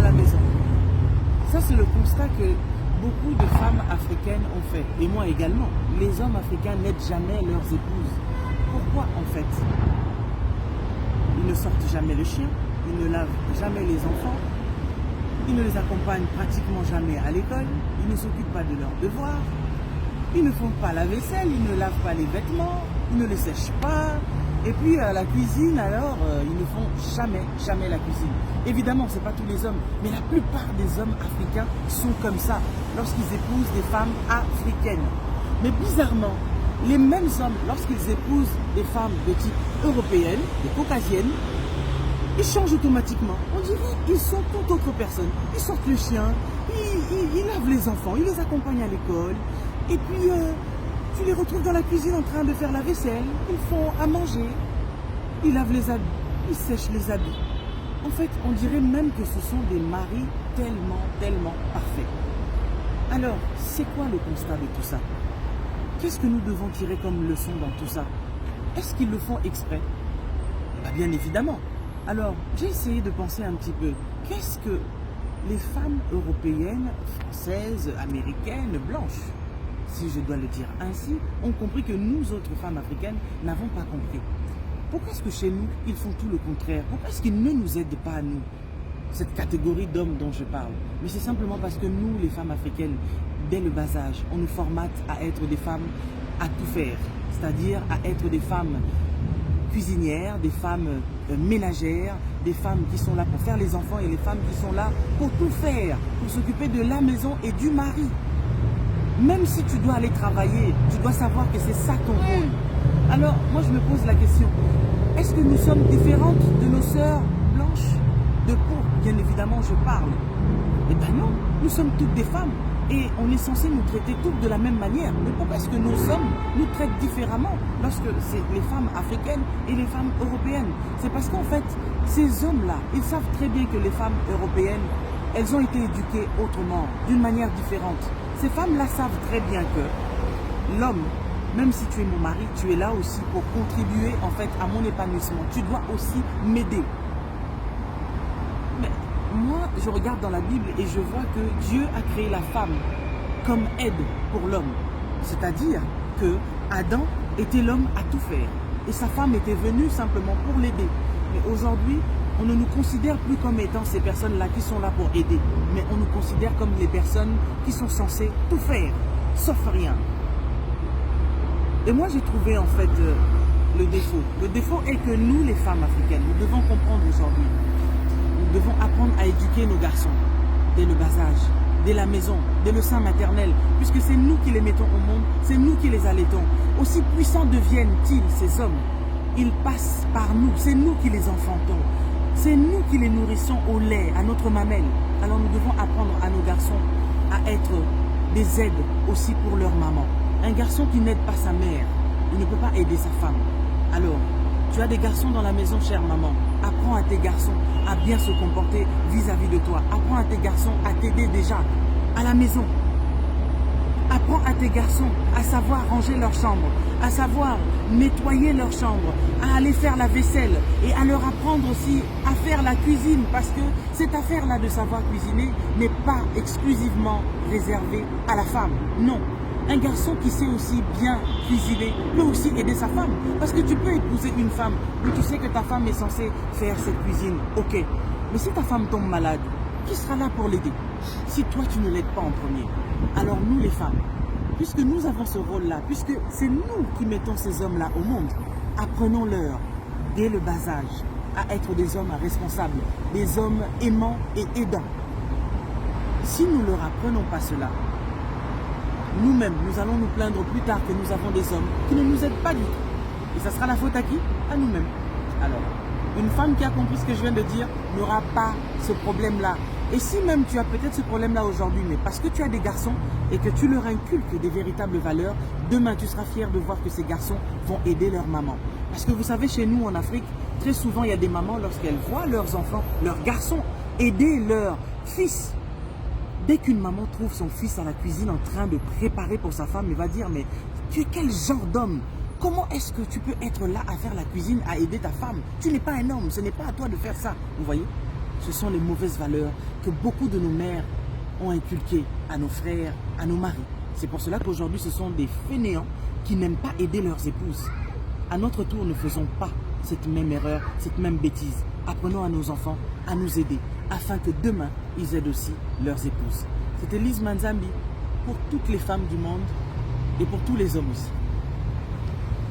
la maison. Ça, c'est le constat que beaucoup de femmes africaines ont fait. Et moi également. Les hommes africains n'aident jamais leurs épouses. Pourquoi en fait? Ils ne sortent jamais le chien, ils ne lavent jamais les enfants, ils ne les accompagnent pratiquement jamais à l'école, ils ne s'occupent pas de leurs devoirs, ils ne font pas la vaisselle, ils ne lavent pas les vêtements, ils ne les sèchent pas. Et puis à la cuisine, alors, ils ne font jamais la cuisine. Évidemment, ce n'est pas tous les hommes, mais la plupart des hommes africains sont comme ça lorsqu'ils épousent des femmes africaines. Mais bizarrement, les mêmes hommes, lorsqu'ils épousent des femmes de type européenne, des caucasiennes, ils changent automatiquement. On dirait qu'ils sont toute autre personne. Ils sortent le chien, ils lavent les enfants, ils les accompagnent à l'école. Et puis, tu les retrouves dans la cuisine en train de faire la vaisselle. Ils font à manger, ils lavent les habits, ils sèchent les habits. En fait, on dirait même que ce sont des maris tellement parfaits. Alors, c'est quoi le constat de tout ça? Qu'est-ce que nous devons tirer comme leçon dans tout ça? Est-ce qu'ils le font exprès? Bien évidemment. Alors, j'ai essayé de penser un petit peu. Qu'est-ce que les femmes européennes, françaises, américaines, blanches, si je dois le dire ainsi, ont compris que nous autres femmes africaines n'avons pas compris? Pourquoi est-ce que chez nous, ils font tout le contraire? Pourquoi est-ce qu'ils ne nous aident pas à nous? Cette catégorie d'hommes dont je parle. Mais c'est simplement parce que nous, les femmes africaines, dès le bas âge, on nous formate à être des femmes à tout faire. C'est-à-dire à être des femmes cuisinières, des femmes ménagères, des femmes qui sont là pour faire les enfants et les femmes qui sont là pour tout faire, pour s'occuper de la maison et du mari. Même si tu dois aller travailler, tu dois savoir que c'est ça ton rôle. Alors, moi je me pose la question, est-ce que nous sommes différentes de nos sœurs blanches de peau? Bien évidemment, je parle. Eh bien non, nous sommes toutes des femmes et on est censé nous traiter toutes de la même manière. Mais pourquoi est-ce que nos hommes nous traitent différemment lorsque c'est les femmes africaines et les femmes européennes? C'est parce qu'en fait, ces hommes-là, ils savent très bien que les femmes européennes, elles ont été éduquées autrement, d'une manière différente. Ces femmes-là savent très bien que l'homme, même si tu es mon mari, tu es là aussi pour contribuer en fait à mon épanouissement. Tu dois aussi m'aider. Mais moi, je regarde dans la Bible et je vois que Dieu a créé la femme comme aide pour l'homme. C'est-à-dire que Adam était l'homme à tout faire et sa femme était venue simplement pour l'aider. Mais aujourd'hui, on ne nous considère plus comme étant ces personnes-là qui sont là pour aider, mais on nous considère comme les personnes qui sont censées tout faire, sauf rien. Et moi, j'ai trouvé en fait le défaut. Le défaut est que nous, les femmes africaines, nous devons comprendre aujourd'hui. Nous devons apprendre à éduquer nos garçons dès le bas âge, dès la maison, dès le sein maternel, puisque c'est nous qui les mettons au monde, c'est nous qui les allaitons. Aussi puissants deviennent-ils ces hommes, ils passent par nous, c'est nous qui les enfantons. C'est nous qui les nourrissons au lait, à notre mamelle. Alors nous devons apprendre à nos garçons à être des aides aussi pour leur maman. Un garçon qui n'aide pas sa mère, il ne peut pas aider sa femme. Alors, tu as des garçons dans la maison, chère maman. Apprends à tes garçons à bien se comporter vis-à-vis de toi. Apprends à tes garçons à t'aider déjà à la maison. Apprends à tes garçons à savoir ranger leur chambre, à savoir nettoyer leur chambre, à aller faire la vaisselle et à leur apprendre aussi à faire la cuisine, parce que cette affaire-là de savoir cuisiner n'est pas exclusivement réservée à la femme. Non. Un garçon qui sait aussi bien cuisiner peut aussi aider sa femme. Parce que tu peux épouser une femme, mais tu sais que ta femme est censée faire cette cuisine. Ok. Mais si ta femme tombe malade, qui sera là pour l'aider? Si toi tu ne l'aides pas en premier. Alors nous les femmes, puisque nous avons ce rôle-là, puisque c'est nous qui mettons ces hommes-là au monde, apprenons-leur dès le bas âge à être des hommes responsables, des hommes aimants et aidants. Si nous ne leur apprenons pas cela, nous-mêmes, nous allons nous plaindre plus tard que nous avons des hommes qui ne nous aident pas du tout. Et ça sera la faute à qui? À nous-mêmes. Alors, une femme qui a compris ce que je viens de dire n'aura pas ce problème-là. Et si même tu as peut-être ce problème-là aujourd'hui, mais parce que tu as des garçons et que tu leur inculques des véritables valeurs, demain tu seras fier de voir que ces garçons vont aider leur maman. Parce que vous savez, chez nous en Afrique, très souvent il y a des mamans, lorsqu'elles voient leurs enfants, leurs garçons, aider leurs fils. Dès qu'une maman trouve son fils à la cuisine en train de préparer pour sa femme, elle va dire, mais tu es quel genre d'homme? Comment est-ce que tu peux être là à faire la cuisine, à aider ta femme? Tu n'es pas un homme, ce n'est pas à toi de faire ça. Vous voyez? ce sont les mauvaises valeurs que beaucoup de nos mères ont inculquées à nos frères, à nos maris. C'est pour cela qu'aujourd'hui, ce sont des fainéants qui n'aiment pas aider leurs épouses. À notre tour, ne faisons pas cette même erreur, cette même bêtise. Apprenons à nos enfants à nous aider, afin que demain, ils aident aussi leurs épouses. C'était Lise Manzambi pour toutes les femmes du monde et pour tous les hommes aussi.